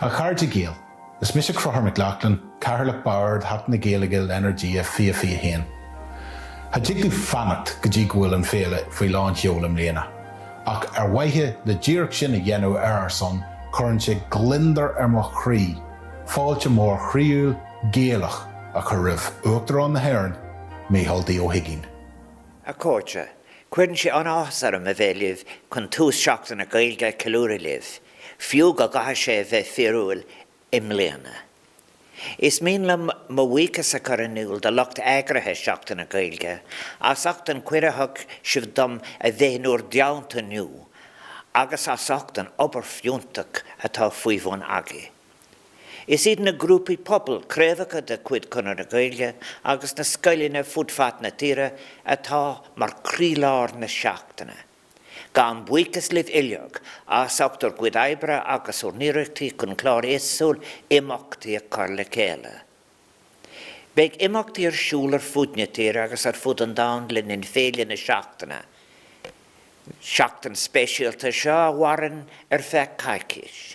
A Cardi Gael, is Micheál D McLaughlin, Carla Bard, hat na Gaeilge le Energia fia hÉireann. Ha jiglu fannacht go dtí Buail an féile faoi láint eolam léana. Ach waithe le díreach sin a dhéanamh ar son, churann sé glindar mo chrí, fáilte mór chríúil géalach a chu ribh Uachtarán na hÉireann, Micheál D hUigínn. A cóirte, cuireann sé an áthas ar a bhéileh chun tús Sheachtain a Gaeilge ceiliúra libh, fiú go gatha sé bheith fiúil imléana. Is mín le mhuicas a choranúil de lucht éagrathe Sheachtain a Gaeilge, as achtain cuirethach sibh dom a bhéanúir deanta nniu, agus as achtain obair fiúntach atá faoi bhán agaí. Is iad na grúpaí pobl créimhacha de cuid chunar a Gaeilge agus na scoiline fudfat na tíre atá mar críláir na Sheachtaine. Gan buicas libh ileog as achtar cuid eibbre agus úr níireachtaí chun clár éasúil imachtaí a chur le céile. Beidh imachtaí ar siúl ar fudne tíre agus ar fud an dán linn in féile na Sheachtaine. Sheachtain speisialta seo warin ar feadh caiiciis.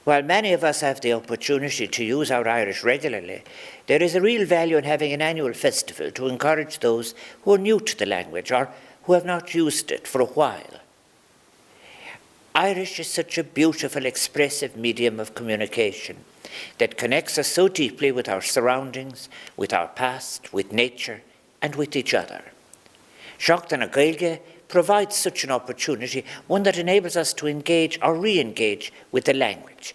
While many of us have the opportunity to use our Irish regularly, there is a real value in having an annual festival to encourage those who are new to the language or who have not used it for a while. Irish is such a beautiful, expressive medium of communication that connects us so deeply with our surroundings, with our past, with nature, and with each other. Sheachtain a Gaeilge provides such an opportunity, one that enables us to engage or re-engage with the language.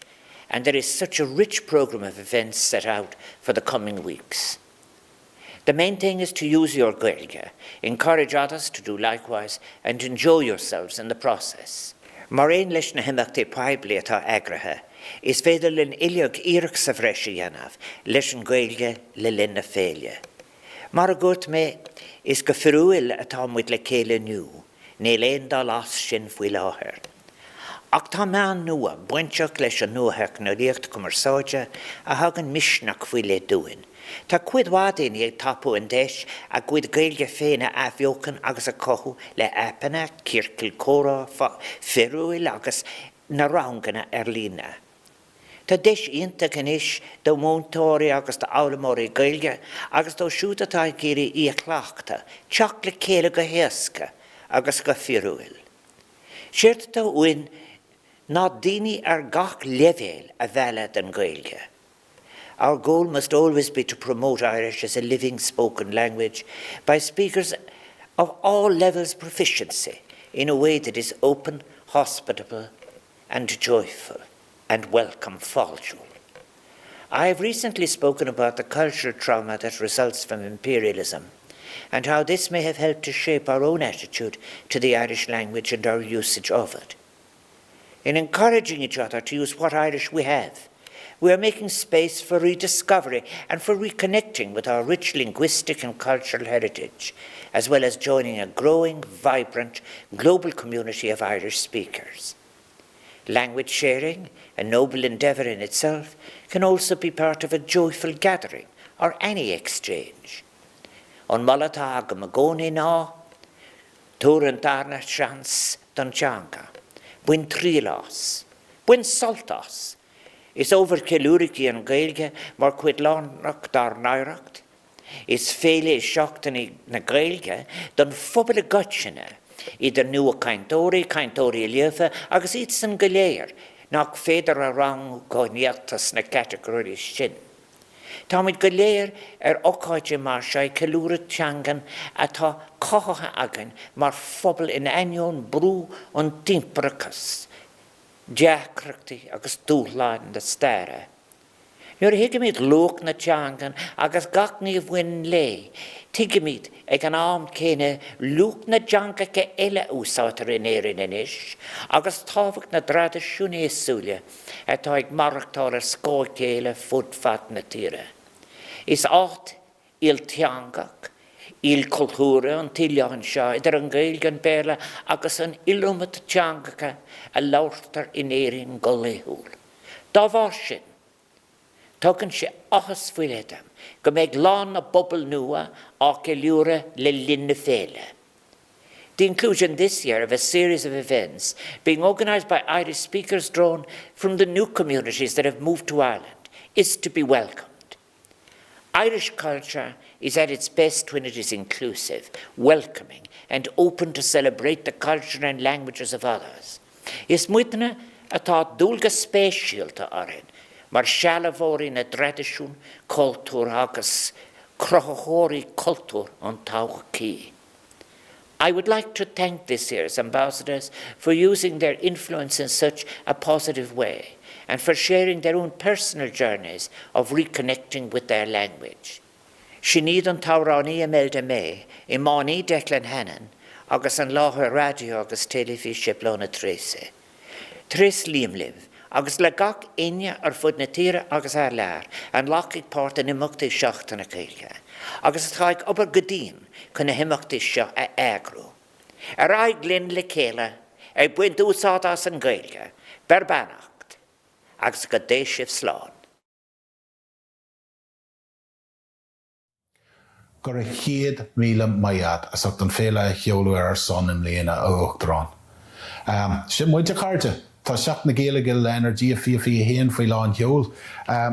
And there is such a rich programme of events set out for the coming weeks. The main thing is to use your Gaeilge, encourage others to do likewise, and enjoy yourselves in the process. Mar aon leis na himachtaí poibli atá eagrathe, is féidir linn ileog iarach sa bhreise dhéanamh leis an Gaeilge le linn féile. Mar a gúirt mé, is go fiúil atá muid le céile nniu, né léon dá las sin faoi láthair. Ach tá meán nua buinteach leis an nuathach na riocht cumarsáide a hagan misneach faoi le dúin. Tá cuid bhádaine ag tapú an deis a cuid Gaeilge féine a bheochan agus a cothú le epanna, circil córa, fiúil agus na ranganna ar lína. Tá deis ionta canis do móntóirí agus do álamóirí Gaeilge agus do siúd atá géirí íochleachta, teach le céile go héasca agus go fiúil. Sirt tá uin ná daoine ar gach leibhéal a bhealad an Gaeilge. Our goal must always be to promote Irish as a living spoken language by speakers of all levels of proficiency in a way that is open, hospitable and joyful and welcome falsúil. I have recently spoken about the cultural trauma that results from imperialism and how this may have helped to shape our own attitude to the Irish language and our usage of it. In encouraging each other to use what Irish we have, we are making space for rediscovery and for reconnecting with our rich linguistic and cultural heritage, as well as joining a growing, vibrant, global community of Irish speakers. Language sharing, a noble endeavour in itself, can also be part of a joyful gathering or any exchange. On Malata Gamagoni na, Turantarna Chance Donjanka, Buin Trilas, Buin Saltas, is over Kiluriki and Gaeilge, mar quid lánach dar nairacht, is féile is Sheachtain na Gaeilge, don phobal a gutchina, idir nua caintóirí liefa, agus iad san goléir, nach féidir a rang goneachtas na categóirí sin. Táid goléir ócáide mar sé ceiliúra teangan atá cótha agan mar phobal in aineoin brú an timpeachas, deacrachtaí agus dúchláin de staire. Nuair hiigeimid lóch na teangan agus gach ní bhfuin lé, tiigeimid ag an am céine lúch na teangacha eile úsátar in éireann inis, agus tábhacht na tradiisiún éasúile atá ag marachtáil ar scóicéile fudfat na tíre. Is áit il teangach, il cultúra an tíleán seo idir an Gaeilge an béle agus an ilúmat teangacha a láirtar in éireann go léithúil. Dá bhar sin, tugann sé achas fuiledam, go méid lán na bobal nua á ceiliúra le linne féile. the inclusion this year of a series of events being organised by Irish speakers drawn from the new communities that have moved to Ireland is to be welcomed. Irish culture is at its best when it is inclusive, welcoming, and open to celebrate the culture and languages of others. Is muitne atá dúlga spéisialta orin, mar sealamhóirí na tradiisiún, cultúr agus crochóirí cultúr an tauchaí. I would like to thank this year's ambassadors for using their influence in such a positive way and for sharing their own personal journeys of reconnecting with their language. Sinead an Taurani Imelda May, Imani Declan Hannon, agus an láthar radio agus telefíse Bláthnaid Treacy. Tres líamliv, agus le gach aine ar fud na tíre agus ar lear, an lachig páirt an imeachtaí Sheachtain a Gaeilge, agus atá ag obair go dtíon chun na imeachtaí seo a éagrú. Ar Gaeilge le céile, ag buin dúsádas an Gaeilge, berbanacht, agus go déisih sláán. Gur 100,000 maiad as ag don féile cheolú ar son Imléana Uachtarán. Sin muide cáirte, tá seach na Gaeilge le Energia fí hÉireann faoi lán cheol.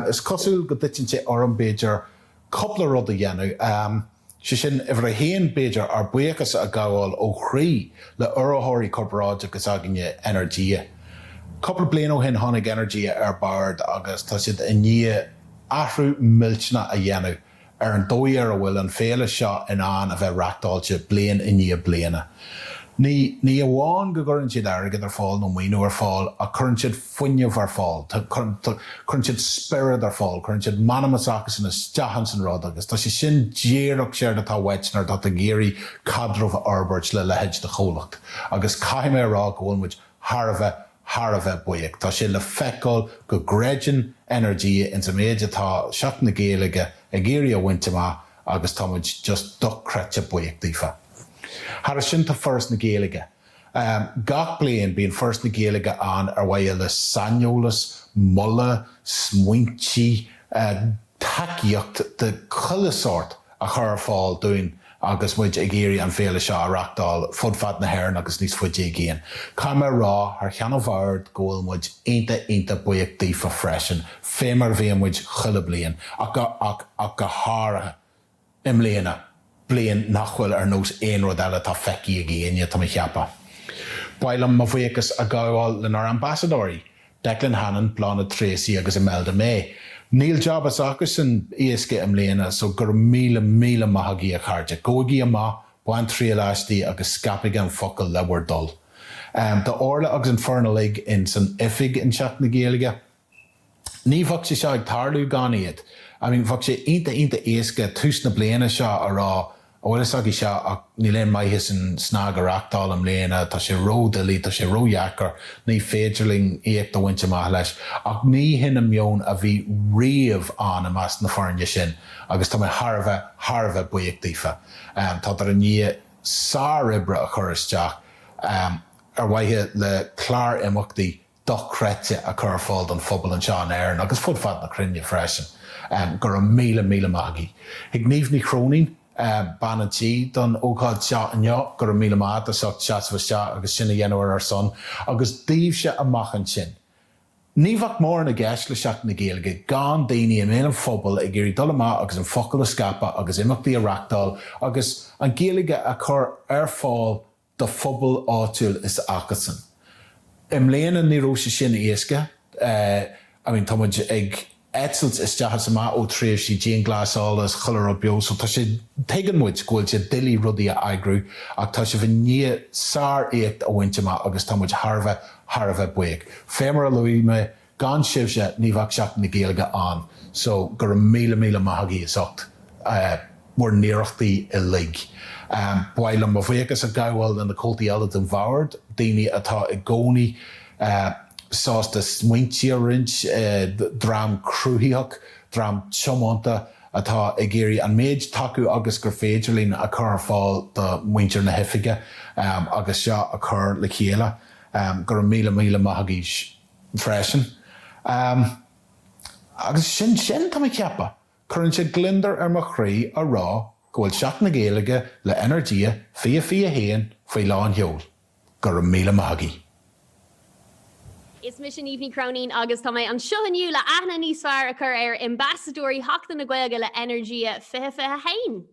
Is cosúil go dtitinn sé orm Beidir coppla rud a dhéanamh. Sin ifir a hÉireann Beidir ar buchas a gabháil ó chrí le urathirí corporáide agus aginne Energia. Coppla bliain ó hin tháinig Energia ar bard agus tá siad i ní athrú miltna a dhéanamh ar an dóir a bhfuil an féile seo in an a bheith reachtáilte bliain i ní bliana. Ní amháin go gcurann siad airgid ar fáil nó maoinú ar fáil a churann siad fuinneamh ar fáil, churann siad spirit ar fáil, churann siad manamasachas in isteachans an rud agus. Tá sé sin déireach séir atá weitnar dat a géirí cadromh arbeirt le lehéid de cholacht. Agus caiime rá gohfuil muid Harbheith buíoch. Tá sé le feiceáil go gréideann Energia in sa méid atá seach na Gaeilge a géirí a bhainte agus tá muid just docrete buíoch dífa. Har sin tá first na Gaeilge. Gach bliain bíon first na Gaeilge an ar bhaile le sanneolalas, mulla, smuintí, takeíocht de chuile sort a chur fáil dúin agus muid ag géirí an féile seo a reachtáil fudfad na hÉireann agus níos fuidé géan. Caime rá ar cheanna bhard ggóil muid ainta buíoch dífa freisin, fémar bhíon muid chuile bliain ach go háirithe Imléana bliain nachhfuil ar nós éon rud eile tá feici a géine tá cheappa. Buail am bhuichas a gabháil le nar hambasadóirí, Declan Hannon Bláthnaid Treacy agus Imelda May. Níl job as agus an éasca Imléana so gur míle maithagí a chairte. Gógaí amach, buan tríaláistí agus scapaigh an focail le bhar dul. Tá orla agus an fornalig in san ifig in seach na Gaeilge. Ní bhag sé seo ag tarlú gan iad. Bhag sé ainta éasca tús na bliana seo a rá ólas agí seo ach ní léon maithis an snág a reachtáil Imléana, tá sé ródalí, tá sé róheachar, ní féidirling éag do bhainte maith leis. Ach ní hinna mion a bhí riamh an amas na foirne sin, agus tá mé Harbheith buíoch dífa. Tá ar a ní sár ibre a chur isteach ar bhaithe le clár imeachtaí docrete a chur fáil don phobal an seo an Éireann agus fudfad na crinne freisin. Gur a míle maithagí. Ag níomh ní chrónín banatí don ócáid seo anneo gur a míle maith a socht seaamh seo agus sinna dhéanamhar ar son agus díobh se amachchan sin. Ní bhah mór na gceist le seach na Gaeilge gan daoine am éon phobal ag géirí dul amach agus an focail a scapa agus imeachtaí a reachtáil agus an Gaeilge a chur ar fáil do phobal áitiúil is achasan. Imléana ní róise sin éasca, tá muid ag Edsels is deachas sama ó tréimh sí Jean Glasálas chular ó bio, so tá sé tegan muid ghfuil sé dilí rudaí a aigrú ach tá sé bhí ní sár éacht a bhainte agus tá muid Harbheith buíoch. Fémar a luime gan sibse ní bhah seach na Gaeilge an, so gur míle maithagí is ocht mór níireachtaí i lig. Buail am bhuichas a gabháil in na cultaí eile den bhard, daoine atá i gcónaí sás de smuintí a rint, drám cruúthaíoch, drám tiománta atá i géirí an méid taú agus gur féidirlín a chur fáil do muintir na hifiige agus seo a chur le chéile gur míle maithagí freisin. Agus sin tá mé ceappa. Churann sé glindar ar mo chraí a rá gohfuil seach na Gaeilge le Energia fí hÉireann faoi lán heol gur míle maithí. Is mission evening crowning agus tá an seohanniu le aithne níos fearr a chur ambassadóirí Seachtain na Gaeilge le Energia féile hÉireann.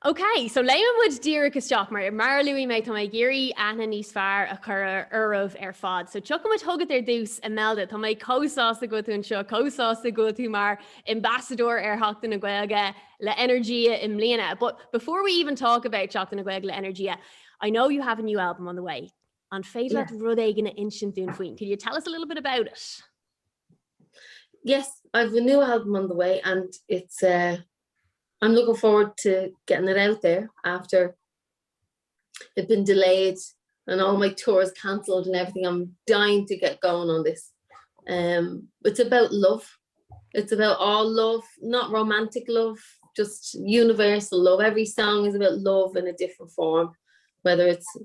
Okay, so Léim would díra isteach mar luí méid tá géirí aithne níos fearr a chur uirmh fad. So tucha muid thugad dús Imelda, tá cósásta go tú anseo, cósásta go tú mar ambassador Seachtain na Gaeilge le Energia im Mbliana. But before we even talk about Seachtain na Gaeilge le Energia, I know you have a new album on the way. On féile rud éigeanna instant dún faoin. Could you tell us a little bit about it? Yes, I have a new album on the way, and it's I'm looking forward to getting it out there after it's been delayed and all my tours cancelled and everything. I'm dying to get going on this. It's about love. It's about all love, not romantic love, just universal love. Every song is about love in a different form, whether it's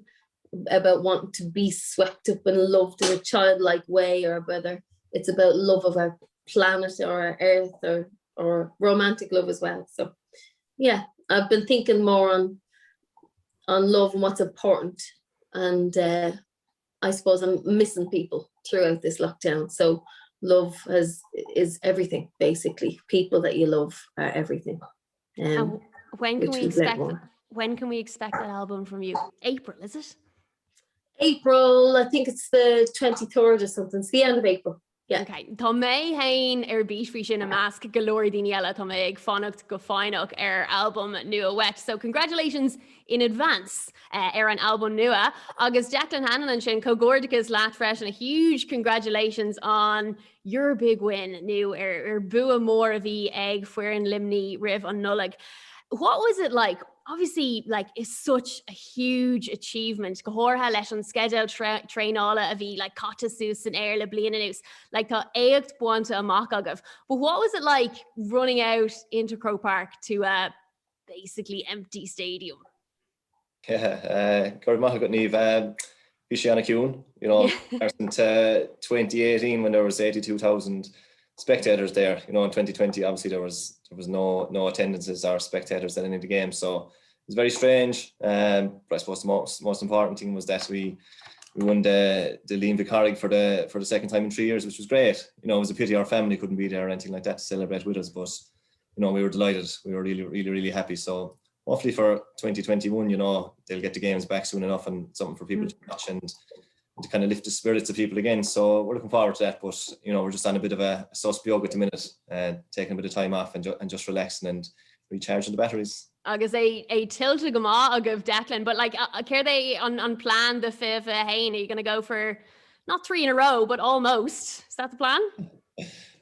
about wanting to be swept up and loved in a childlike way, or whether it's about love of our planet or our earth, or romantic love as well. So yeah, I've been thinking more on love and what's important, and I suppose I'm missing people throughout this lockdown. So love is everything, basically. People that you love are everything. And when can we expect that album from you? April, is it? April, I think it's the 23rd or something. It's the end of April. Yeah. Okay. Tá mé hain bís frí sin a másc galóir daoine eile tá mé ag fannacht go fáineach album nua wet. So congratulations in advance an album nua. Agus Declan Hannon an sin cógórdachas leat fresh, and a huge congratulations on your big win new bua mór a bhí ag Fuireann Limní Ribh an Nullag. What was it like? Obviously, like, it's such a huge achievement. Gohorha leis an schedule trainala a bhí like Cottasús and Air le bliananús. Like tá éacht buanta amach agah. But what was it like running out into Croke Park to a basically empty stadium? Yeah, Gord Maha got Neve Bishiana Kuhn, you know, since 2018 when there was 82,000 spectators there. You know, in 2020 obviously there was no attendances or spectators at any of the games, so it was very strange. But I suppose the most important thing was that we won the Líon Vicarig for the second time in 3 years, which was great. You know, it was a pity our family couldn't be there or anything like that to celebrate with us, but you know, we were delighted. We were really happy. So hopefully for 2021, you know, they'll get the games back soon enough and something for people to watch and to kind of lift the spirits of people again. So we're looking forward to that, but you know, we're just on a bit of a suspiog at the minute, taking a bit of time off and just relaxing and recharging the batteries. Agus a tilted gama agah Declan, but like care they on plan the fifth Hain? Are you going to go for not 3 in a row, but almost? Is that the plan?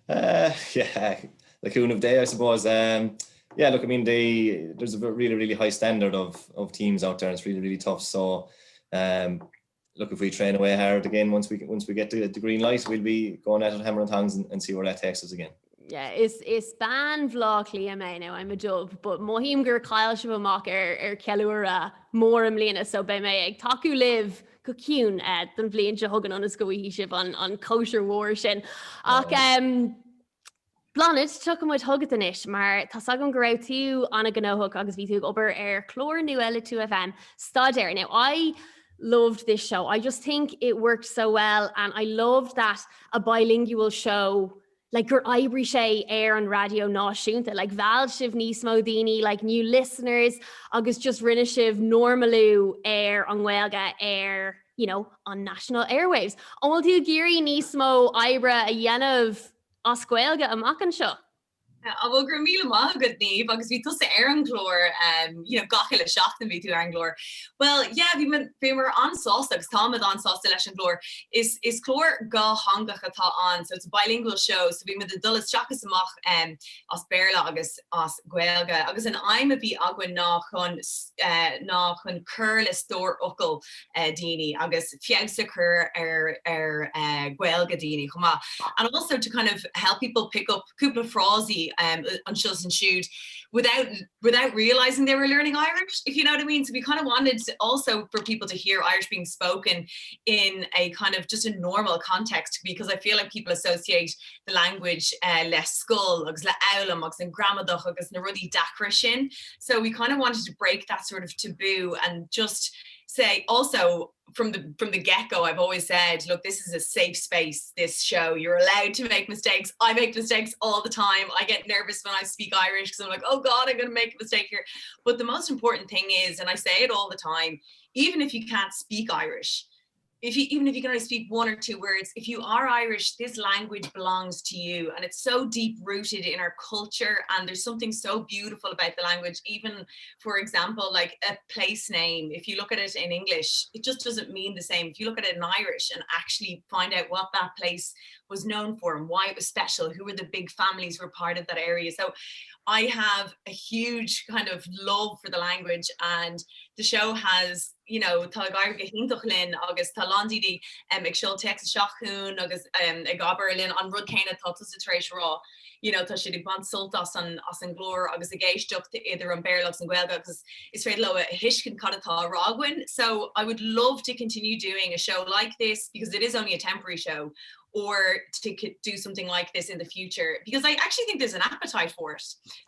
Yeah, the Coon of Day, I suppose. Yeah, look, I mean, there's a really high standard of teams out there, and it's really tough. So, look, if we train away hard again, once we get the green light, we'll be going at it hammer and tongs and see where that takes us again. Yeah, is ban vlog Liam now. I'm a dub, but Mohim gur Kyle Shabamach Kelura more Mlina, so by me ag taku live cocoon at the Blian Jahogan on a scoey ship on kosher war shin. Bláthnaid tucham muid thugad inis, mar tá sagam go raibh tú anna gnáthach agus bhí tú obair chlór nua le 2FM Stadair. Now, I loved this show. I just think it worked so well, and I loved that a bilingual show, like your Ibri sé on radio náisiúnta, like Val Shiv níos daoine, like new listeners, agus just rinne Shiv normalú an Gaeilge you know, on national airwaves. Onwil tú géirí níos mó Ibra a dhéanamh as Gaeilge amach an seo. Well, gur míle maith agad Niamh, agus bhí tusa an glór, you know, Gaeilge le Sheachtain bhí tú an glór. Well, yeah, bhí mar ansásta, agus táimid ansásta leis an glór. Is chlór ga hangach atá an, so it's a bilingual show, so bhí the dullas seachas amach as Béarla agus as Gaeilge, agus an aim a bhí aghain nach chun cur le stór ucal daoine, agus fiagsa cur Gaeilge daoine, chuma. And also to kind of help people pick up cúpla frásí on Shus and Shoot without realizing they were learning Irish, if you know what I mean. So we kind of wanted also for people to hear Irish being spoken in a kind of just a normal context, because I feel like people associate the language le scoil agus le elam agus an gramadach agus na rudí dacra sin. So we kind of wanted to break that sort of taboo and just say also from the get-go, I've always said, look, this is a safe space, this show. You're allowed to make mistakes. I make mistakes all the time. I get nervous when I speak Irish because I'm like, oh God, I'm going to make a mistake here. But the most important thing is, and I say it all the time, even if you can't speak Irish, even if you can only speak one or two words, if you are Irish, this language belongs to you, and it's so deep rooted in our culture, and there's something so beautiful about the language. Even, for example, like a place name, if you look at it in English, it just doesn't mean the same. If you look at it in Irish and actually find out what that place was known for and why it was special, who were the big families who were part of that area. So I have a huge kind of love for the language, and the show has, you know, tá Gaeilge le Energia agus tá landí ag Seolfaidh Uachtarán agus ag Gaeilge le Energia an rud céine tá tusa tar éis rá. You know, tá siad ag bant sulta as an glór agus a géisteach idir an Béarlagus an Gaeilge agus is féidir le a hiiscin cad atá rághain. So I would love to continue doing a show like this, because it is only a temporary show, or to do something like this in the future, because I actually think there's an appetite for it.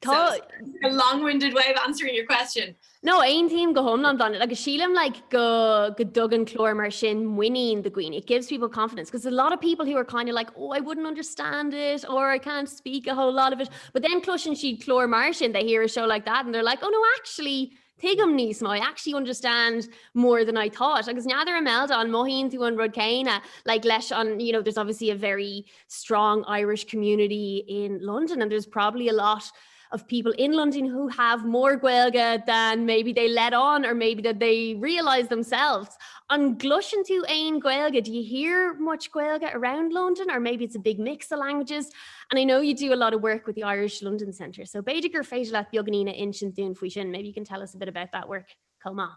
So a long-winded way of answering your question. No, ein team go home on it. Like a Sheelam, like go Duggan Clor mar sin winning the Queen. It gives people confidence, because a lot of people who are kind of like, oh, I wouldn't understand it, or I can't speak a whole lot of it. But then Clush and Sheed Clor Martian, they hear a show like that and they're like, oh no, actually, Tigam Nismo, I actually understand more than I thought. Because neither Imelda on Mohin to one Rudcaina, like Lesh on, you know, there's obviously a very strong Irish community in London, and there's probably a lot of people in London who have more Gaeilge than maybe they let on, or maybe that they realise themselves. On Glushan to Ain Gaeilge, do you hear much Gaeilge around London, or maybe it's a big mix of languages? And I know you do a lot of work with the Irish London Centre. So Beidiger Féile Uachtarán Inshin Dún Fuishin, maybe you can tell us a bit about that work. Colma.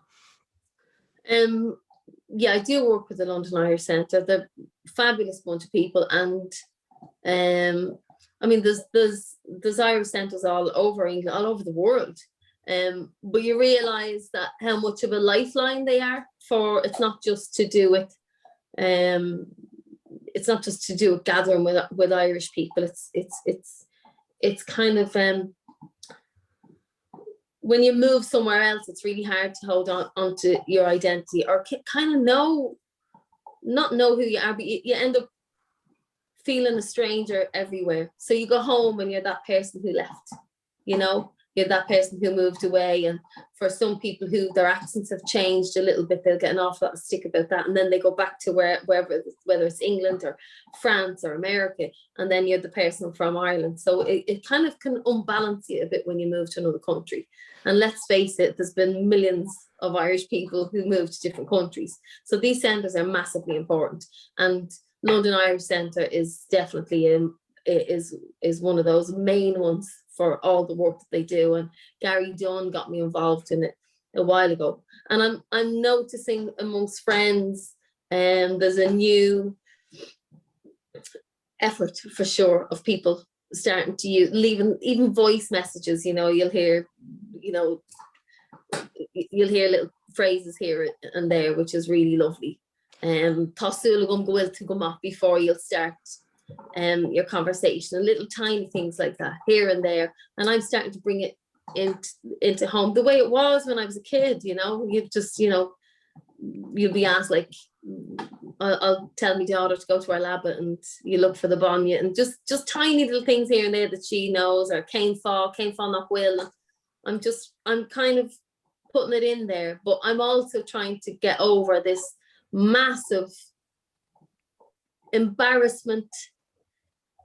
Yeah, I do work with the London Irish Centre. They're a fabulous bunch of people, and I mean, there's Irish centres all over England, all over the world. But you realise that how much of a lifeline they are for. It's not just to do with gathering with Irish people. It's kind of when you move somewhere else, it's really hard to hold on to your identity, or kind of not know who you are, but you end up feeling a stranger everywhere. So you go home and you're that person who left, you know, you're that person who moved away. And for some people who their accents have changed a little bit, they'll get an awful lot of stick about that. And then they go back to wherever, whether it's England or France or America, and then you're the person from Ireland. So it kind of can unbalance you a bit when you move to another country. And let's face it, there's been millions of Irish people who moved to different countries. So these centres are massively important. And London Irish Centre is definitely is one of those main ones for all the work that they do. And Gary Dunn got me involved in it a while ago. And I'm noticing amongst friends, there's a new effort for sure of people starting to use, leaving even voice messages. You know, you'll hear little phrases here and there, which is really lovely. Before you'll start your conversation, and little tiny things like that here and there. And I'm starting to bring it into home the way it was when I was a kid. You know, you just, you know, you'll be asked, like, I'll tell my daughter to go to our lab and you look for the bonnet, and just tiny little things here and there that she knows, or Cain Fall Not Will. I'm kind of putting it in there, but I'm also trying to get over this massive embarrassment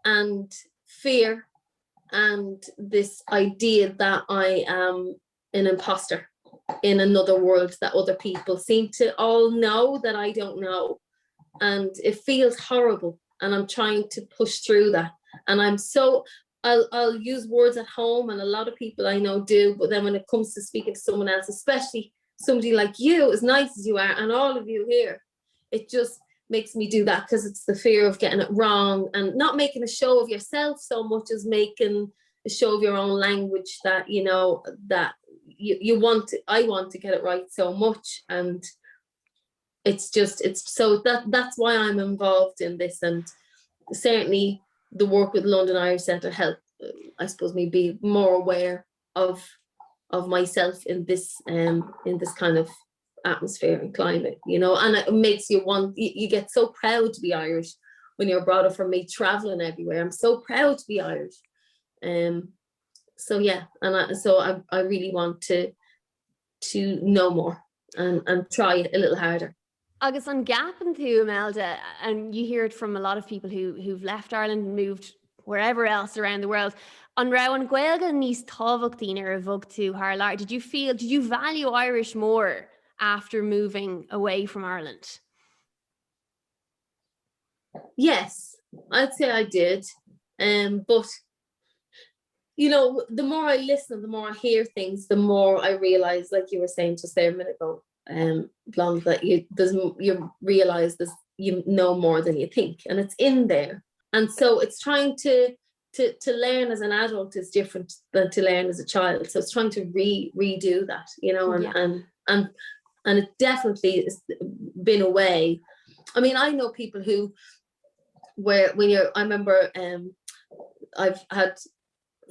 and fear and this idea that I am an imposter in another world that other people seem to all know that I don't know. And it feels horrible, and I'm trying to push through that. And I'll use words at home, and a lot of people I know do, but then when it comes to speaking to someone else, especially somebody like you, as nice as you are, and all of you here, it just makes me do that, because it's the fear of getting it wrong and not making a show of yourself so much as making show of your own language that, you know, that I want to get it right so much. And that's why I'm involved in this. And certainly the work with London Irish Centre helped, I suppose, me be more aware of myself in this kind of atmosphere and climate, you know. And it makes you get so proud to be Irish when you're brought up. From me traveling everywhere, I'm so proud to be Irish. So yeah, and I really want to know more and try it a little harder. Agus an gapan tú, Imelda, and you hear it from a lot of people who've left Ireland and moved wherever else around the world. An ra an Gaeilge níos tábhachtaí ar a bhog tú thar lear. Did you value Irish more after moving away from Ireland? Yes, I'd say I did. But you know, the more I listen, the more I hear things, the more I realize, like you were saying just there a minute ago, Blonde, that you realize this, you know more than you think, and it's in there. And so it's trying to learn as an adult is different than to learn as a child. So it's trying to redo that, you know, and it definitely has been a way. I mean, I know people who, I remember I've had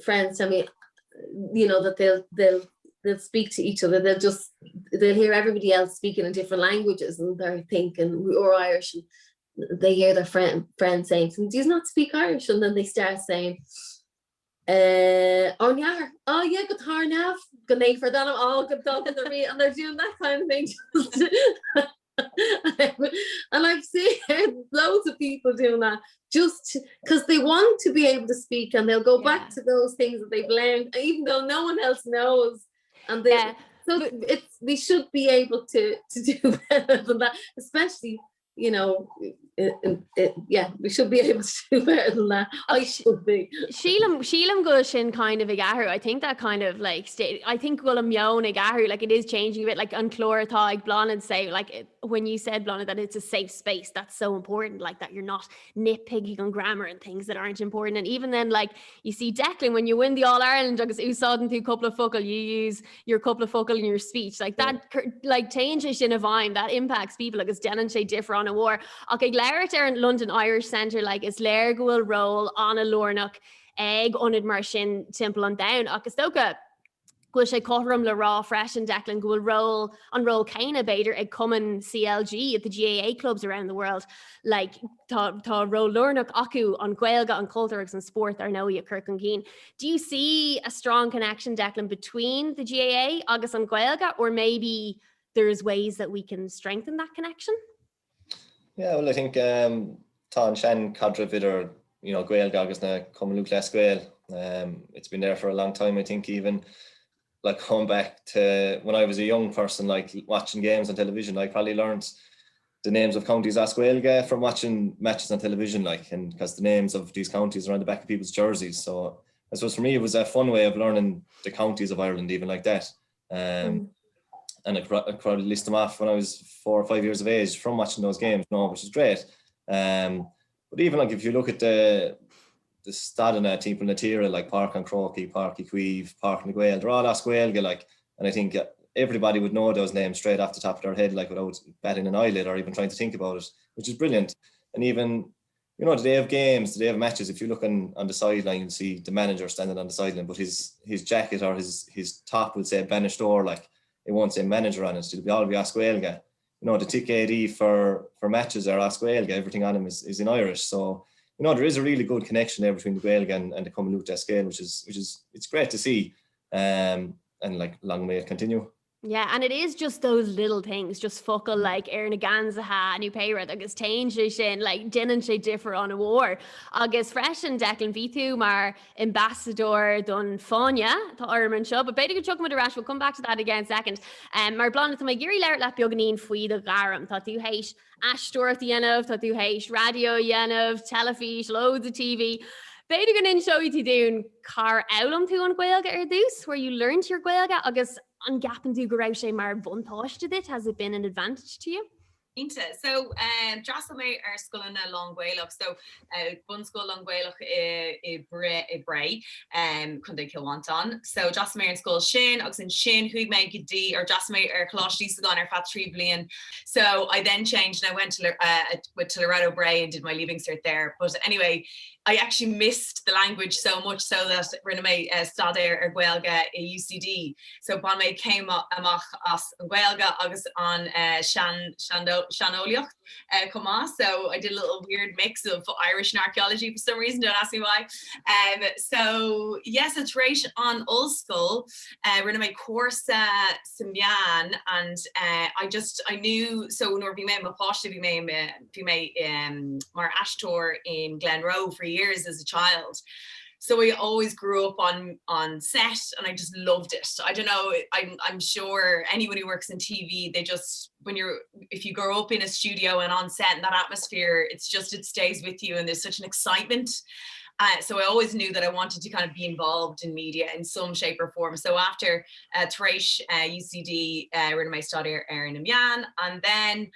friends tell me, you know, that they'll speak to each other. They'll hear everybody else speaking in different languages, and they're thinking we're Irish, and they hear their friend saying, "Do you not speak Irish?" And then they start saying, "Oh yeah, good tar nav, good name for that. Oh, good dog in the re," and they're doing that kind of thing. And I've seen loads of people doing that just because they want to be able to speak, and they'll go back to those things that they've learned, even though no one else knows. And we should be able to do better than that, especially, you know, we should be able to do better than that. I should be. Sheelam go sin kind of agahu. I think that kind of like I think Gulam Yon agahu, like it is changing a bit, like on Chlorotag Bláthnaid say, like when you said, Bláthnaid, that it's a safe space, that's so important, like that you're not nitpicking on grammar and things that aren't important. And even then, like you see Declan, when you win the All-Ireland agus úsáideann tú couple of focal, you use your couple of focal in your speech, like that, like changes in a vine that impacts people, like it's denan sé differ on a war. Okay, Larry in London Irish Centre, like is Lair go roll on a Lornach egg onid mar sin timple on down. Agus tóca go sé cothram le rá fresh and Declan go roll Caina Bader ag common CLG at the GAA clubs around the world. Like tá roll Lornach acu on Gaeilge and Cultúrachs and sport ar know at Kirkcongeen. Do you see a strong connection, Declan, between the GAA agus on Gaeilge, or maybe there's ways that we can strengthen that connection? Yeah, well, I think tá an sean cadre vidir, you know, Gaeilge agus na Cumulú Clas Gael. It's been there for a long time. I think even like going back to when I was a young person, like watching games on television, I probably learned the names of counties as Gaeilge from watching matches on television, like, and because the names of these counties are on the back of people's jerseys. So I suppose for me it was a fun way of learning the counties of Ireland, even like that. And I could list them off when I was 4 or 5 years of age from watching those games, which is great. But even like if you look at the Stadana team na Tira, like Park and Crocky, Park Equive, Park and Gael, they're all as Gaeilge, like, and I think everybody would know those names straight off the top of their head, like without batting an eyelid or even trying to think about it, which is brilliant. And even, you know, the day of games, the day of matches, if you look on the sideline, you'll see the manager standing on the sideline, but his jacket or his top would say Bannister, like, it won't say manager on it, so it'll be all be as Gaeilge. You know, the tick AD for matches are as Gaeilge, everything on them is in Irish. So, you know, there is a really good connection there between the Gaeilge and the Cumulú Clas Gael, which is it's great to see. And like long may it continue. Yeah, and it is just those little things, just focal like na gansaha, new payra, agus tainje sin, like dinan sé differ on a war. Agus fresh and Declan Vitu, mar ambassador done Fáine, tá Ireland show, but better go chuck with the rash, we'll come back to that again second. Mar Bláthnaid, tá mai giri leir lap beagnaín faoi the garam, tá tú héis ashtúir dhéanamh, tá tú héis radio dhéanamh, telefís, loads of TV. Better go in show you to do car outlam tú on Gaeilge dús, where you learned your Gaeilge, agus an gapan tú go raibh sé mar bhuntáiste dit. Has it been an advantage to you? Inte. So Drasal mé ar scoilna long Gaeilge, so bun scoil long Gaeilge I Bray chun é Kilwanton. So Drasal mé an scoil sin agus in sin huig mé D or Drasal mé ar chlátí sagan ar fat 3 blian. So I then changed and I went to Loretto Bray and did my leaving cert there. But anyway, I actually missed the language so much so that rinne mé stad ar Gaeilge I UCD. So ban mé came amach as an Gaeilge agus on Seoladh Comá. So I did a little weird mix of Irish and archaeology for some reason, don't ask me why. So yes, it's right on Ulskull, rinne mé Corsa Simyan, and I knew so nor vi mé ma post vi mé mar Ashtor in Glenroe for years as a child. So I always grew up on set and I just loved it. I don't know, I'm sure anyone who works in TV, they just, if you grow up in a studio and on set and that atmosphere, it stays with you and there's such an excitement. So I always knew that I wanted to kind of be involved in media in some shape or form. So after Thresh UCD, rinne mé stad ar in Micheál, and then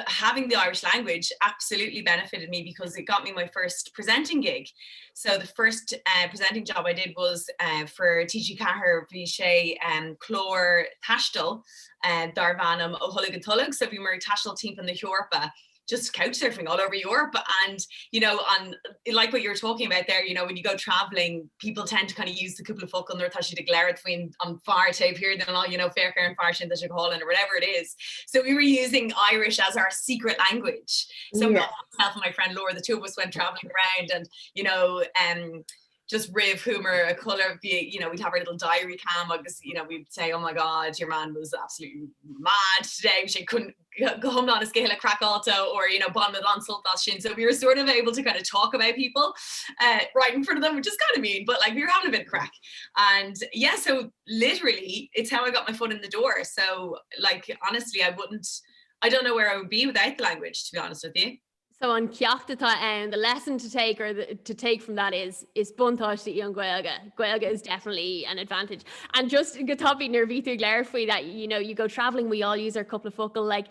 having the Irish language absolutely benefited me because it got me my first presenting gig. So the first presenting job I did was for TG Cahir Vishay Chlor Tashtal Darvanum o Hullig and Tullig. So we were Tashtal team from the Hjorpa, just couch surfing all over Europe. And, you know, like what you were talking about there, you know, when you go traveling, people tend to kind of use the couple folk on their tashi declare between on far tape here than all, you know, fair and farshin that you call it or whatever it is. So we were using Irish as our secret language. So myself and my friend Laura, the two of us went traveling around and, you know, just riv humor, a colour, you know, we'd have our little diary cam, because, you know, we'd say, oh my God, your man was absolutely mad today. She couldn't go home on a scale of crack auto or, you know, bond on sulfas shin. So we were sort of able to kind of talk about people right in front of them, which is kind of mean, but like we were having a bit of crack. And yeah, so literally it's how I got my foot in the door. So like, honestly, I don't know where I would be without the language, to be honest with you. So on Ceachtata, and the lesson to take to take from that is buntáistí on Gaeilge. Gaeilge is definitely an advantage. And just go topic near Vitu Glarfui that, you know, you go traveling, we all use our couple of focal, like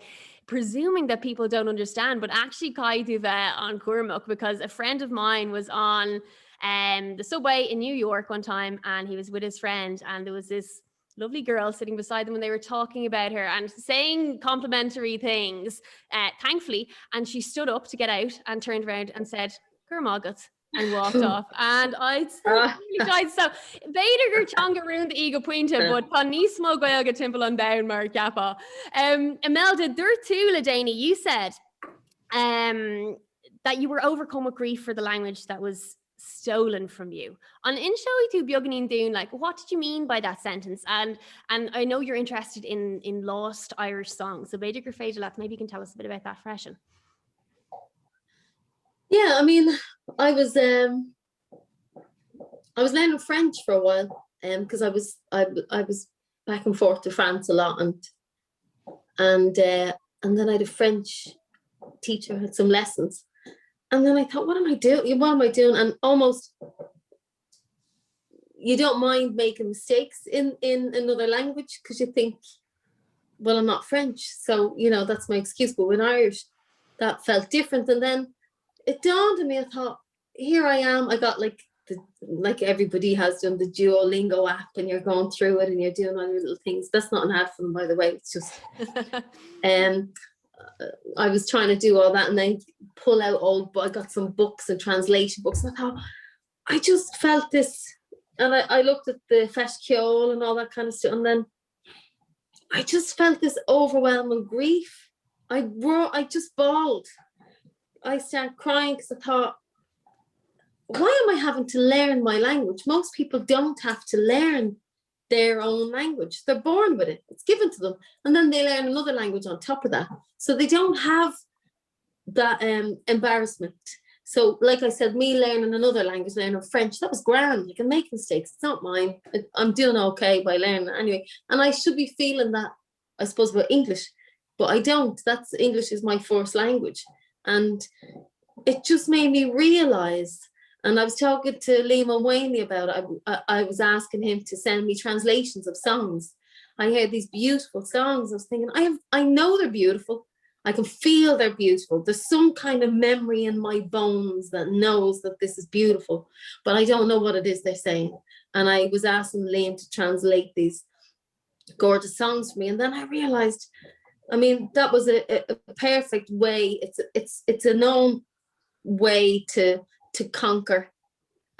presuming that people don't understand, but actually Kaiduva on Cormac, because a friend of mine was on the subway in New York one time and he was with his friend and there was this lovely girl sitting beside them and they were talking about her and saying complimentary things, thankfully, and she stood up to get out and turned around and said, Kermagat, and walked off. And I'd died. So Beidir gur changa round the ego pointa, but pan nismo Gaeilge timple on down mar kappa. Imelda, there too, Ladani, you said that you were overcome with grief for the language that was stolen from you. On Inshowy to Bioganin Dune, like what did you mean by that sentence? And I know you're interested in lost Irish songs. So Beidir féile, maybe you can tell us a bit about that freshen. Yeah, I mean, I was learning French for a while, because I was back and forth to France a lot, and then I had a French teacher, had some lessons. And then I thought, what am I doing? And almost, you don't mind making mistakes in another language because you think, well, I'm not French. So, you know, that's my excuse. But with Irish, that felt different. And then it dawned on me, I thought, here I am. I got like everybody has done the Duolingo app and you're going through it and you're doing all your little things. That's not an ad for them, by the way. It's just... I was trying to do all that and then pull out I got some books and translation books and I thought, I just felt this, and I looked at the Feshkiol and all that kind of stuff, and then I just felt this overwhelming grief. I just bawled. I started crying because I thought, why am I having to learn my language? Most people don't have to learn their own language. They're born with it. It's given to them. And then they learn another language on top of that. So they don't have that embarrassment. So like I said, me learning another language, learning French, that was grand. You can make mistakes. It's not mine. I'm doing okay by learning it anyway. And I should be feeling that, I suppose, about English. But I don't. English is my first language. And it just made me realize. And I was talking to Liam O'Waney about it. I was asking him to send me translations of songs. I heard these beautiful songs. I was thinking, I know they're beautiful. I can feel they're beautiful. There's some kind of memory in my bones that knows that this is beautiful, but I don't know what it is they're saying. And I was asking Liam to translate these gorgeous songs for me. And then I realized, I mean, that was a perfect way. It's a known way to conquer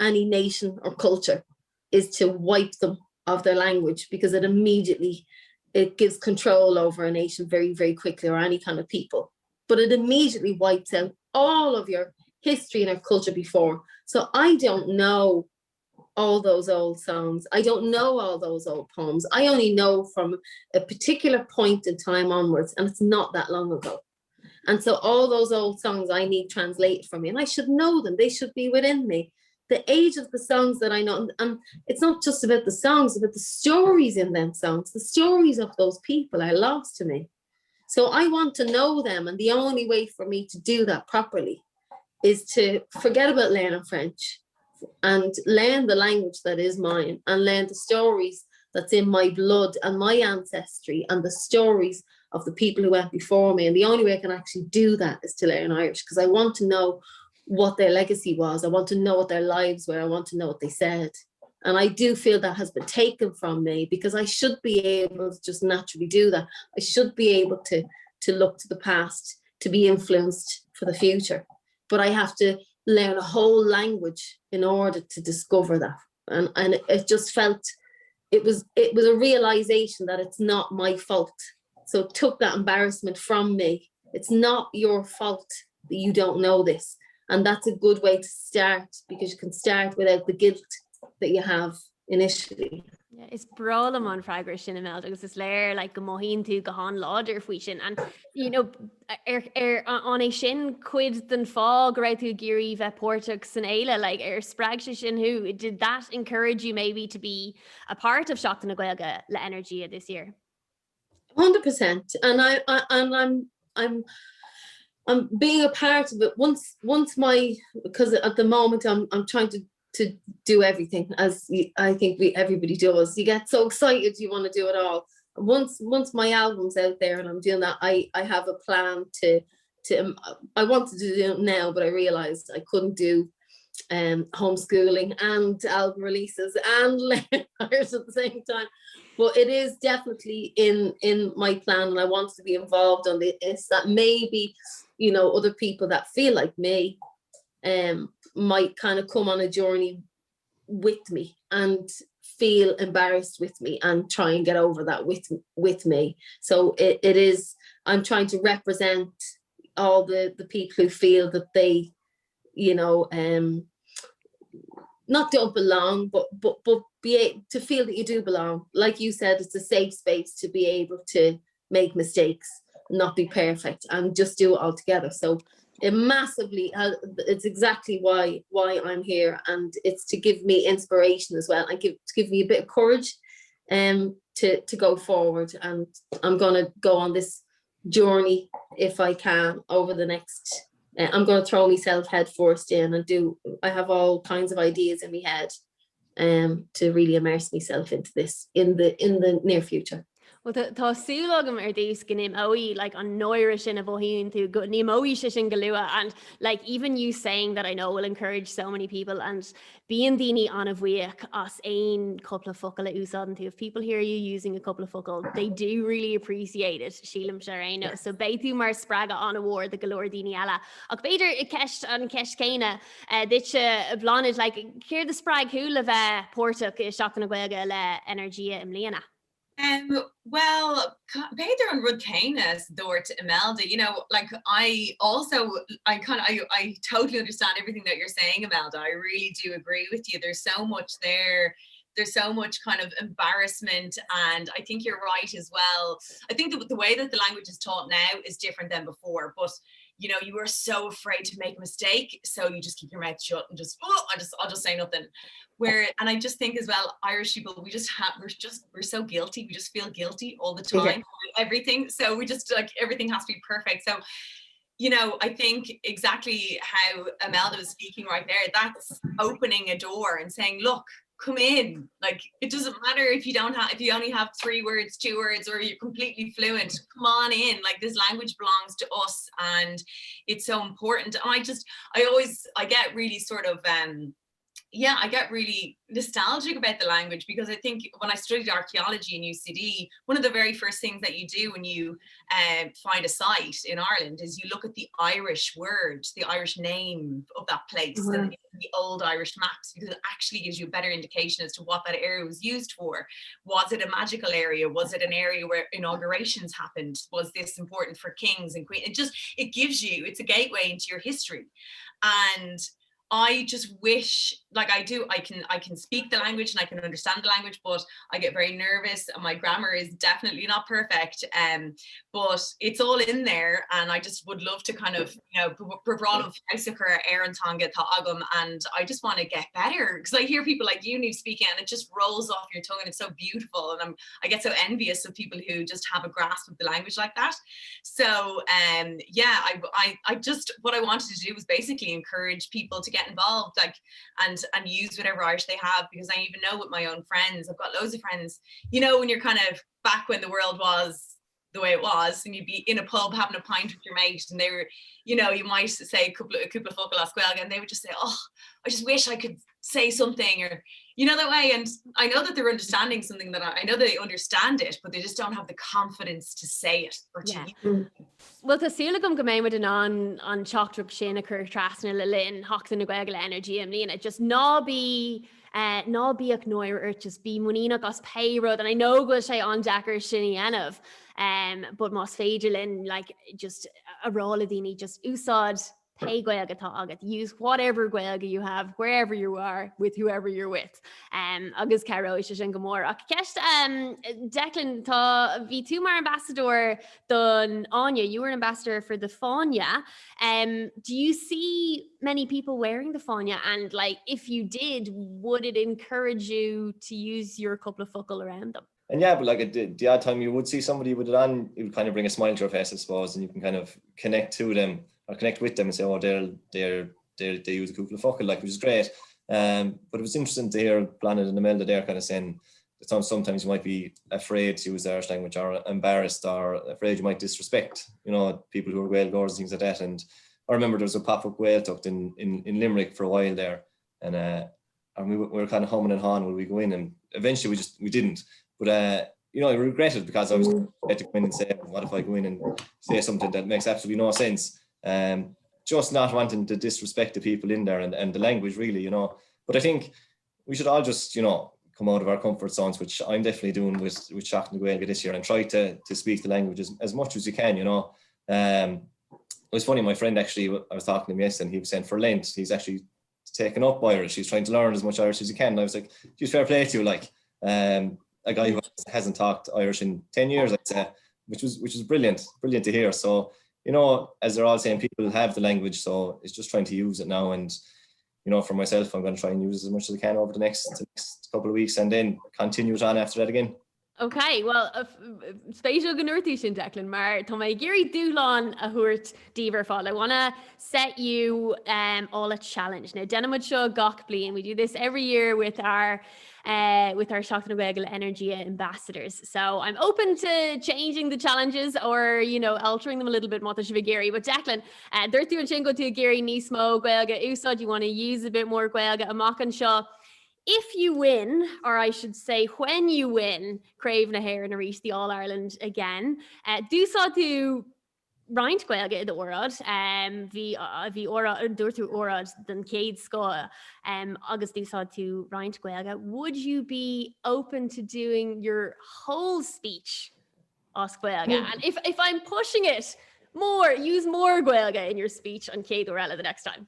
any nation or culture, is to wipe them of their language, because it gives control over a nation very, very quickly, or any kind of people. But it immediately wipes out all of your history and your culture before. So I don't know all those old songs. I don't know all those old poems. I only know from a particular point in time onwards, and it's not that long ago. And so all those old songs I need translated for me, and I should know them. They should be within me. The age of the songs that I know, and it's not just about the songs, it's about the stories in them songs. The stories of those people are lost to me. So I want to know them, and the only way for me to do that properly is to forget about learning French and learn the language that is mine, and learn the stories that's in my blood and my ancestry, and the stories of the people who went before me. And the only way I can actually do that is to learn Irish, because I want to know what their legacy was. I want to know what their lives were. I want to know what they said. And I do feel that has been taken from me, because I should be able to just naturally do that. I should be able to look to the past, to be influenced for the future. But I have to learn a whole language in order to discover that. And it just felt, it was a realization that it's not my fault. So it took that embarrassment from me. It's not your fault that you don't know this. And that's a good way to start, because you can start without the guilt that you have initially. Yeah, it's brawling on freigra sin Imelda, agus is léir like go mohin tú go hán láidir faoi sin. And you know, on a sin quid den fá go raibh tú géirí bheith Pórteach san éile, like sppraig se sin who did that encourage you maybe to be a part of Sheachtain na Gaeilge le Energia this year? 100%. And I'm being a part of it once because at the moment I'm trying to do everything, as I think everybody does. You get so excited, you want to do it all. Once my album's out there and I'm doing that, I have a plan to I wanted to do it now, but I realized I couldn't do homeschooling and album releases and learn Irish at the same time. But it is definitely in my plan, and I want to be involved on this, that maybe, you know, other people that feel like me might kind of come on a journey with me and feel embarrassed with me and try and get over that with me. So it is, I'm trying to represent all the people who feel that they, you know, not don't belong, but be able to feel that you do belong. Like you said, it's a safe space to be able to make mistakes, not be perfect, and just do it all together. So it massively, it's exactly why I'm here, and it's to give me inspiration as well, and to give me a bit of courage to go forward. And I'm going to go on this journey, if I can, over the next, I'm going to throw myself head first in and I have all kinds of ideas in my head to really immerse myself into this in the near future. Well, tá súlagam dús go nimóí like an nóire sin a bhíonn tú go nimóí se sin go luath. And like even you saying that, I know will encourage so many people, and being daoine an a bhuíoch as ein couple of focal a úsáideann tú. If people hear you using a couple of focal, they do really appreciate it. Sílim se réino. So bé tú mar sppraga an award the galore daoine eile. Ach beidir I ceist an ceist céine dit se blánaid like céir the sppraig who le bheith Pórteach I Sheachtain na Gaeilge le Energia im líana. Well, Peter and Rud Canis door to Imelda, you know, like I totally understand everything that you're saying, Imelda. I really do agree with you. There's so much there. There's so much kind of embarrassment, and I think you're right as well. I think the way that the language is taught now is different than before, but you know, you were so afraid to make a mistake, so you just keep your mouth shut and just, I'll just say nothing. And I just think as well, Irish people, we're so guilty. We just feel guilty all the time, everything. So we just like, everything has to be perfect. So, you know, I think exactly how Imelda was speaking right there, that's opening a door and saying, look, come in. Like, it doesn't matter if you only have 3 words, 2 words, or you're completely fluent. Come on in. Like, this language belongs to us, and it's so important. And I get really sort of I get really nostalgic about the language, because I think when I studied archaeology in UCD, one of the very first things that you do when you find a site in Ireland is you look at the Irish word, the Irish name of that place, and the old Irish maps, because it actually gives you a better indication as to what that area was used for. Was it a magical area? Was it an area where inaugurations happened? Was this important for kings and queens? It gives you, it's a gateway into your history. And I just wish, like I can speak the language and I can understand the language, but I get very nervous and my grammar is definitely not perfect. But it's all in there, and I just would love to kind of, brálam feisceachar Éireann tá agam, and I just want to get better, because I hear people like you speaking and it just rolls off your tongue and it's so beautiful, and I get so envious of people who just have a grasp of the language like that. So I just, what I wanted to do was basically encourage people to get involved, like, and use whatever Irish they have, because I even know with my own friends, I've got loads of friends, when you're kind of back when the world was the way it was, and you'd be in a pub having a pint with your mate, and they were, you might say a couple of focal as Gaeilge, and they would just say, oh, I just wish I could say something, or that way. And I know that they're understanding something, that I know they understand it, but they just don't have the confidence to say it or to use it. Well, tá Seoladh go méid an teachtrach sin a chur trasna le linn Seachtain na Gaeilge le Energia mlíana, just nábí ach nóir just bí muíach as peirod, and I know go sé an Jackar sinna anamh, but más féidir linn, like, just a rála daoine just úsáid pay Gaeilge tá agat, use whatever Gaeilge you have wherever you are with whoever you're with. Agus Caro is sin go mór. Ach ceist Declan, tá bhí tú mar ambassador don Anya. You were an ambassador for the Fáinne. Do you see many people wearing the Fáinne? And like, if you did, would it encourage you to use your couple of focal around them? And yeah, but like the odd time you would see somebody with it on, it would kind of bring a smile to your face, I suppose, and you can kind of connect to them or connect with them and say, oh, they use a couple of focal, like, which is great. But it was interesting to hear Bláthnaid and Imelda there kind of saying that sometimes you might be afraid to use the Irish language, or embarrassed, or afraid you might disrespect, people who are Gaeilgeoirs and things like that. And I remember there was a pop-up Gaeltacht in Limerick for a while there, and we were kind of humming and hawing, will we go in? And eventually we didn't. But I regretted, because I was going to go in and say, what if I go in and say something that makes absolutely no sense? Just not wanting to disrespect the people in there and the language, really, But I think we should all just, come out of our comfort zones, which I'm definitely doing with Seachtain na Gaeilge this year, and try to speak the language as much as you can, It was funny, my friend actually, I was talking to him yesterday, and he was saying for Lent, he's actually taken up Irish. He's trying to learn as much Irish as he can. And I was like, just fair play to you, like, a guy who hasn't talked Irish in 10 years, I'd say, which was brilliant to hear. So, as they're all saying, people have the language, so it's just trying to use it now. And, for myself, I'm going to try and use it as much as I can over the next couple of weeks, and then continue it on after that again. Okay, well, spéisiú go nuirtí sin, Declan, mar tá mé géirí dúláin a thuairt díobhar fáil. I want to set you all a challenge. Now, denimid seo gach bliain. We do this every year with our Seachtain na Gaeilge le Energia ambassadors. So I'm open to changing the challenges or, altering them a little bit more. Gary. But Declan, dúirtú an sin go tú Gary níos mó Gaeilge úsáid, you want to use a bit more Gaeilge amach an seo. If you win, or I should say when you win, Crave na hÉireann a reach the All-Ireland again, dúsá tú Roint Gaeilge the Orad, bhí Orad dúirtú Orad den céad scóla, agus dúsá tú Roint Gaeilge. Would you be open to doing your whole speech as Gaeilge? And if I'm pushing it more, use more Gaeilge in your speech on céad Orella the next time.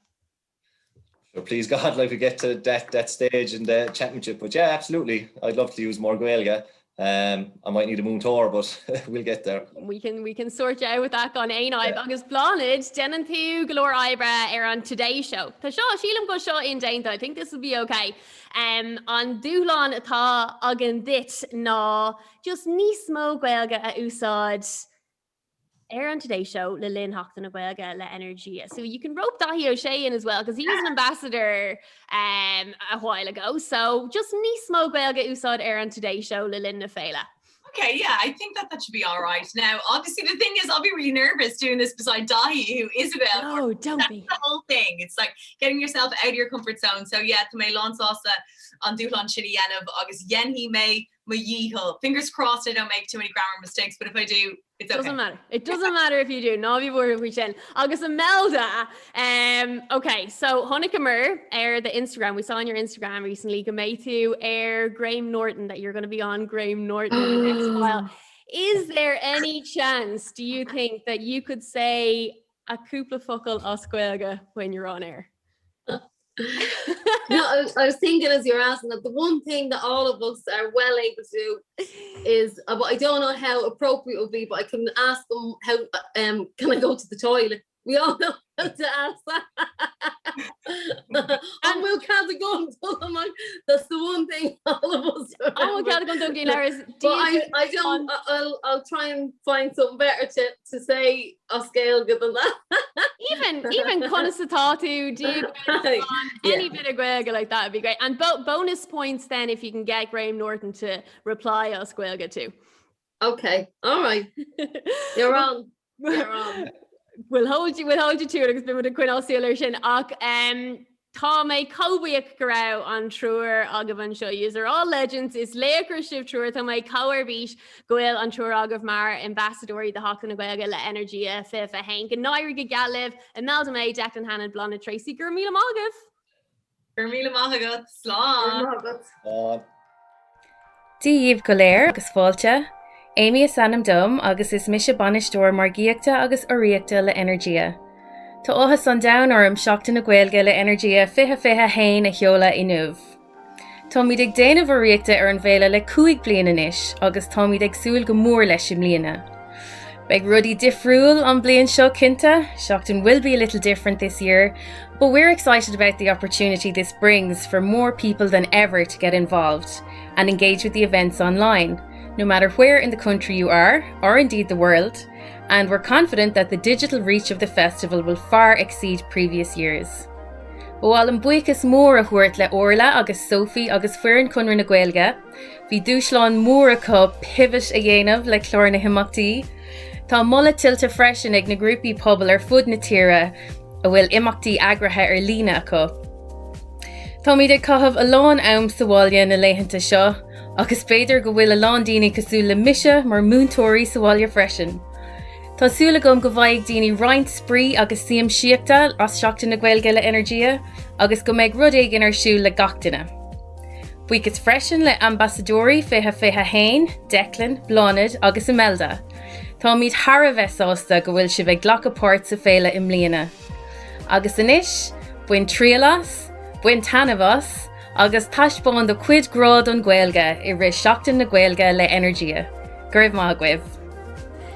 Sure, please God, like we get to that stage in the championship. But yeah, absolutely, I'd love to use more Gaeilge. I might need a moon tour, but we'll get there. We can sort you out with that on ein ib agus Bláthnaid denan tú galore ibra on today's show. Tá seo sílam go seo in dainta. I think this will be okay. An dúláin atá agan dit ná just níos mó Gaeilge a úsáid Aaron Today Show, le linn Seachtain na Gaeilge le Energia. So you can rope Dahi O'Shea in as well, because he was an ambassador a while ago. So just níos mó Gaeilge úsáid Aaron Today Show le linn na féile. Okay, yeah, I think that should be all right. Now, obviously, the thing is, I'll be really nervous doing this beside Dahi, who is Gaeilge. No, don't be. That's the whole thing. It's like getting yourself out of your comfort zone. So yeah, to my lawn salsa on Declan Hannon Bláthnaid May Micheál. Fingers crossed I don't make too many grammar mistakes, but if I do, it's okay. Doesn't matter. It doesn't matter if you do. No, you were Wishen. Agus Imelda. Okay, so Honica Mur, the Instagram. We saw on your Instagram recently. Gametu Graham Norton, that you're going to be on Graham Norton in the next while. Is there any chance, do you think, that you could say a cúpla focal os Gaeilge when you're on air? No, I was thinking as you're asking that the one thing that all of us are well able to do is, but I don't know how appropriate it would be, but I can ask them how, can I go to the toilet? We all know how to ask that. And we'll can't go and tell them, that's the one thing all of us are. Oh, we can't go and do Larry's. I'll try and find something better to say os Gaeilge than that. Even Conasatatu, do you any bit of Gaeilge like that would be great. And bonus points then if you can get Graham Norton to reply os Gaeilge too. Okay, all right. You're on. You're on. We'll hold you to it because we would have quit all sealer shin. Tá mé cóbíoch go raibh an trúr agah an seo. Yous are all legends. Is léachar sibh trúr tá mé cóir bís gohfuil an trúr agah mar ambassadóirí de Seachtain na Gaeilge le Energia féile hain. Gnáir go Gaeilge Imelda May, Declan Hannon Bláthnaid Treacy. Gur míle mágah. Gur míle mágah. Slán. Díomh go léir agus fáilte. Amy is sanam dom agus is mise banistóir mar giachta agus oríochta le Energia. Tá áthas an down orm Seachtain na Gaeilge le Energia fiche hain a Sheoladh inniu. Tá míad ag déanamh oríochta ar an bhéile le 5 bliain inis agus tá míad ag súil go mór leis im líana. Beg ruddy difriúil an bliain seo cinnte. Sheachtain will be a little different this year, but we're excited about the opportunity this brings for more people than ever to get involved and engage with the events online, no matter where in the country you are, or indeed the world, and we're confident that the digital reach of the festival will far exceed previous years. While an buchas mór a thuairt le Orla agus Sophie agus Féireann Conradh na Gaeilge, bhí dúshlán mór acu pivot a dhéanamh le clár na himachtaí, tá molla tilta freisin ag na grúpi pobl ar fud na tíre a bhfuil imachtaí agrathe ar lína acu. Tá míad ag caithfh a lán am sa bhaile na léitheanta seo, agus beidir go bhfuil a lán daoine cosúil le mise mar múntóirí sa bhaile freisin. Tásúla gom go bhaigh daoine roinnt sprí agus siam síochta as Seachtain na Gaeilge le Energia agus go méid rud éigin ar siúil le gachtainna. Buchas freisin le ambassadóirí féile hain, Declan, Bláthnaid agus Imelda. Tá míad thar a bheitsásta go bhfuil si bheith ghlachapáirt sa féile im líana. Agus inis, buin tríalas, buin tanamhas, agus taispeáin do cuid grád an Gaeilge I rith Seachtain na Gaeilge le Energia. Guribh mágwibh.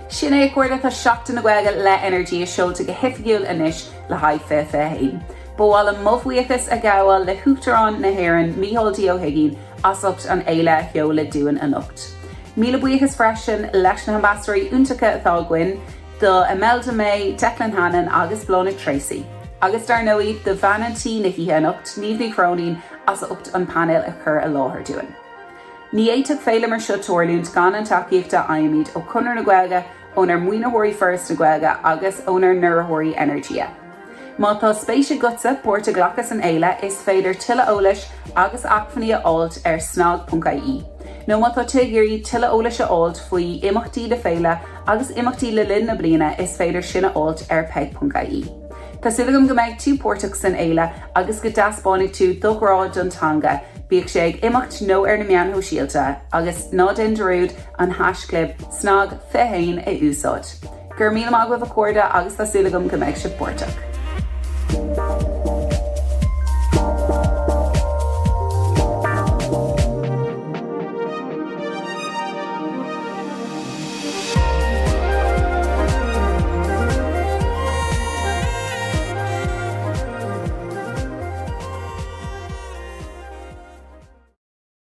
Sin é cuairda tá Seachtain na Gaeilge le Energia seolta go hIigínn inis le haid féile hain. Buail an móhhuiachas a Gaeilge le Uachtarán na hÉireann Micheál D hUigínn as ucht an éile Sheoladh dúin an ucht. Míle buíochas freisin leis na hambasadóirí úntacha atá gcuin do Imelda May, Declan Hannon agus Bláthnaid Treacy. Agus dar nóí de bhanantí na híhéanacht níomhní chrónín as ucht an panel a chur a láthair dúin. Ní éiteach féile mar seo tuairlúnt gan an tacaíochta aimimiid ó Conradh na Gaeilge ónar muoinethirí first na Gaeilge agus ónar nuairthirí Energia. Má tá spéise gutsa póirte glachas an éile is féidir tuile eolais agus acmhainní a áilt ar snag.ie. nó má tá tuigéirí tuile eolais a áilt faoi imachtaí le féile agus imachtaí le linn na bliana is féidir sin a áilt ar peg.ie. Tásúlagam go méid tú pórteach san éile agus go daspáinnig tú dográid don tanga, bíag sé ag imacht nó ar na meanthú síalta agus ná den drúd an hasclub snag féhain a úsáid. Gur míle mágah a cuarda agus tásúlagam go méid si pórteach.